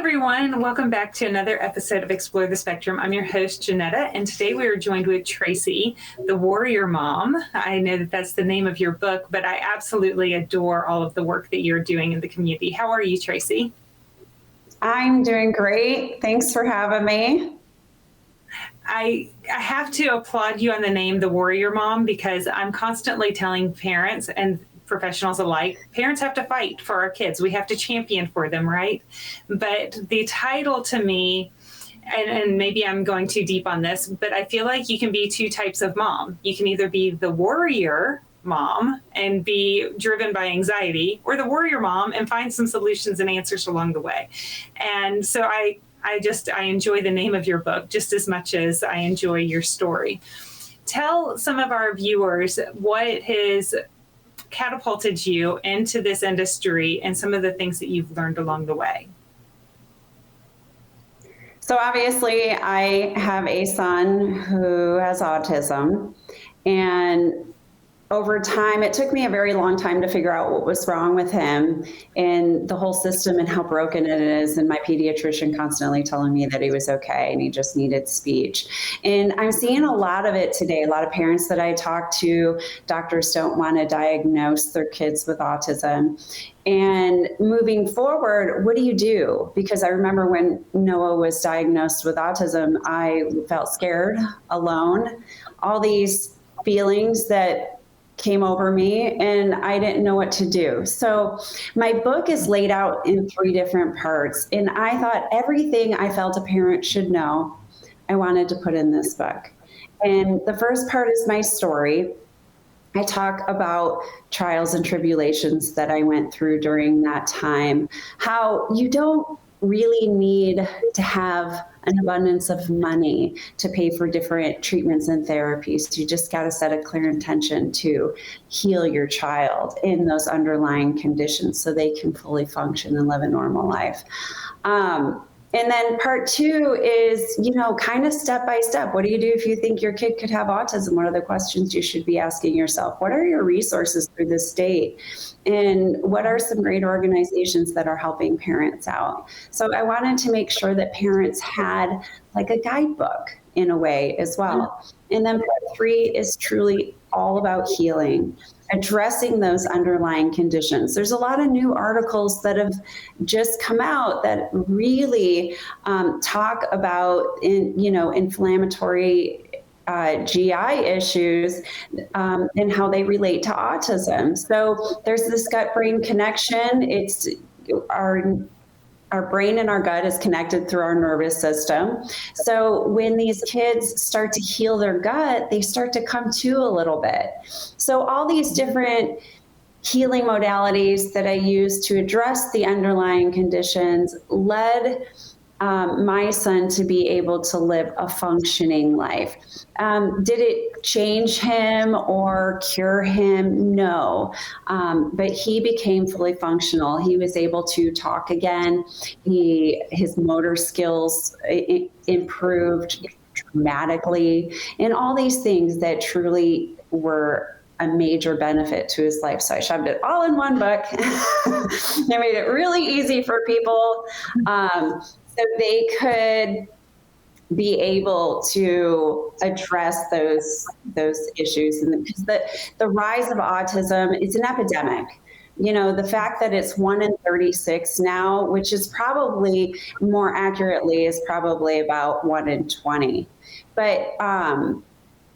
everyone. Welcome back to another episode of Explore the Spectrum. I'm your host, Janetta, and today we are joined with Tracy, the Warrior Mom. I know that that's the name of your book, but I absolutely adore all of the work that you're doing in the community. How are you, Tracy? I'm doing great. Thanks for having me. I have to applaud you on the name, the Warrior Mom, because I'm constantly telling parents and professionals alike, parents have to fight for our kids. We have to champion for them, right? But the title to me, and maybe I'm going too deep on this, but I feel like you can be two types of mom. You can either be the warrior mom and be driven by anxiety, or the warrior mom and find some solutions and answers along the way. And so I enjoy the name of your book just as much as I enjoy your story. Tell some of our viewers what has catapulted you into this industry and some of the things that you've learned along the way. So obviously I have a son who has autism, and over time, it took me a very long time to figure out what was wrong with him and the whole system and how broken it is. And my pediatrician constantly telling me that he was okay and he just needed speech. And I'm seeing a lot of it today. A lot of parents that I talk to, doctors don't want to diagnose their kids with autism. And moving forward, what do you do? Because I remember when Noah was diagnosed with autism, I felt scared, alone, all these feelings that came over me, and I didn't know what to do. So my book is laid out in 3 different parts, and I thought everything I felt a parent should know, I wanted to put in this book. And the first part is my story. I talk about trials and tribulations that I went through during that time, how you don't really need to have an abundance of money to pay for different treatments and therapies. You just got to set a clear intention to heal your child in those underlying conditions so they can fully function and live a normal life. And then part 2 is, kind of step by step. What do you do if you think your kid could have autism? What are the questions you should be asking yourself? What are your resources through the state? And what are some great organizations that are helping parents out? So I wanted to make sure that parents had like a guidebook in a way as well. And then part 3 is truly all about healing, addressing those underlying conditions. There's a lot of new articles that have just come out that really talk about inflammatory GI issues and how they relate to autism. So there's this gut-brain connection. It's our brain and our gut is connected through our nervous system. So when these kids start to heal their gut, they start to come to a little bit. So all these different healing modalities that I use to address the underlying conditions led my son to be able to live a functioning life. Did it change him or cure him? No. But he became fully functional. He was able to talk again. His motor skills improved dramatically, and all these things that truly were a major benefit to his life. So I shoved it all in one book. I made it really easy for people. So they could be able to address those issues. And because the rise of autism is an epidemic. The fact that it's 1 in 36 now, which is probably more accurately is probably about 1 in 20. But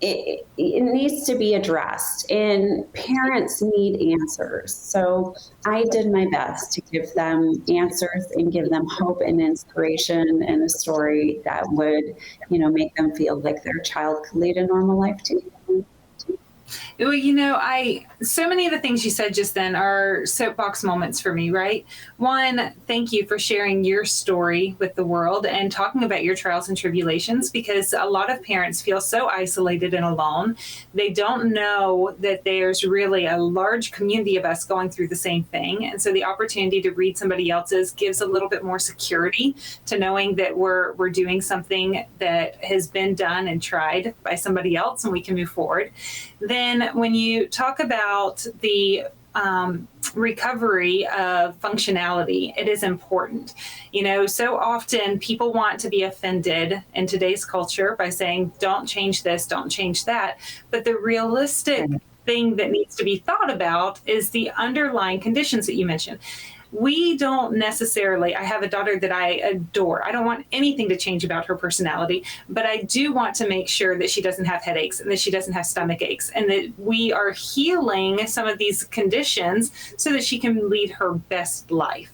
it needs to be addressed, and parents need answers. So I did my best to give them answers and give them hope and inspiration and a story that would, make them feel like their child could lead a normal life too. Well, so many of the things you said just then are soapbox moments for me, right? One, thank you for sharing your story with the world and talking about your trials and tribulations, because a lot of parents feel so isolated and alone. They don't know that there's really a large community of us going through the same thing. And so the opportunity to read somebody else's gives a little bit more security to knowing that we're doing something that has been done and tried by somebody else and we can move forward. Then when you talk about the recovery of functionality. It is important. So often people want to be offended in today's culture by saying, don't change this, don't change that. But the realistic thing that needs to be thought about is the underlying conditions that you mentioned. We don't necessarily, I have a daughter that I adore. I don't want anything to change about her personality, but I do want to make sure that she doesn't have headaches and that she doesn't have stomach aches and that we are healing some of these conditions so that she can lead her best life.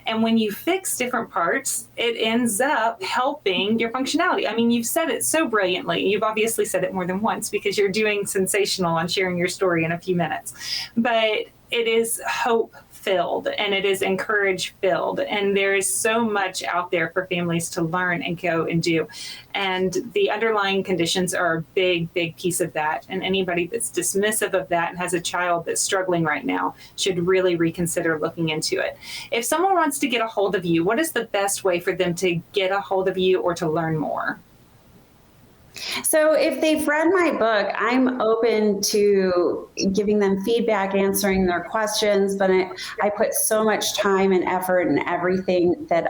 And when you fix different parts, it ends up helping your functionality. I mean, you've said it so brilliantly. You've obviously said it more than once because you're doing sensational on sharing your story in a few minutes. But it is hope filled and it is encourage filled. And there is so much out there for families to learn and go and do. And the underlying conditions are a big, big piece of that. And anybody that's dismissive of that and has a child that's struggling right now should really reconsider looking into it. If someone wants to get a hold of you, what is the best way for them to get a hold of you or to learn more? So if they've read my book, I'm open to giving them feedback, answering their questions, but I put so much time and effort and everything that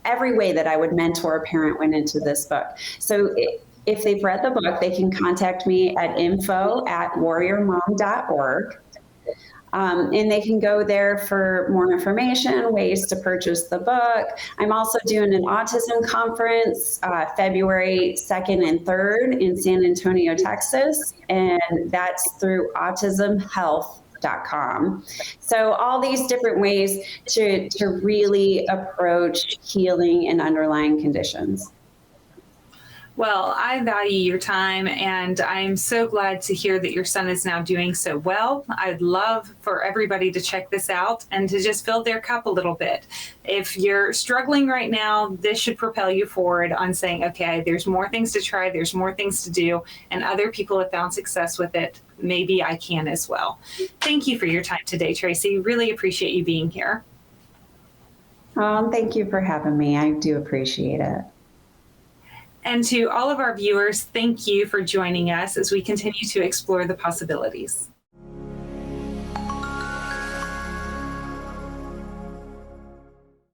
every way that I would mentor a parent went into this book. So if they've read the book, they can contact me at info@warriormom.org. And they can go there for more information, ways to purchase the book. I'm also doing an autism conference February 2nd and 3rd in San Antonio, Texas, and that's through autismhealth.com. So all these different ways to really approach healing and underlying conditions. Well, I value your time, and I'm so glad to hear that your son is now doing so well. I'd love for everybody to check this out and to just fill their cup a little bit. If you're struggling right now, this should propel you forward on saying, okay, there's more things to try, there's more things to do, and other people have found success with it. Maybe I can as well. Thank you for your time today, Tracy. Really appreciate you being here. Thank you for having me. I do appreciate it. And to all of our viewers, thank you for joining us as we continue to explore the possibilities.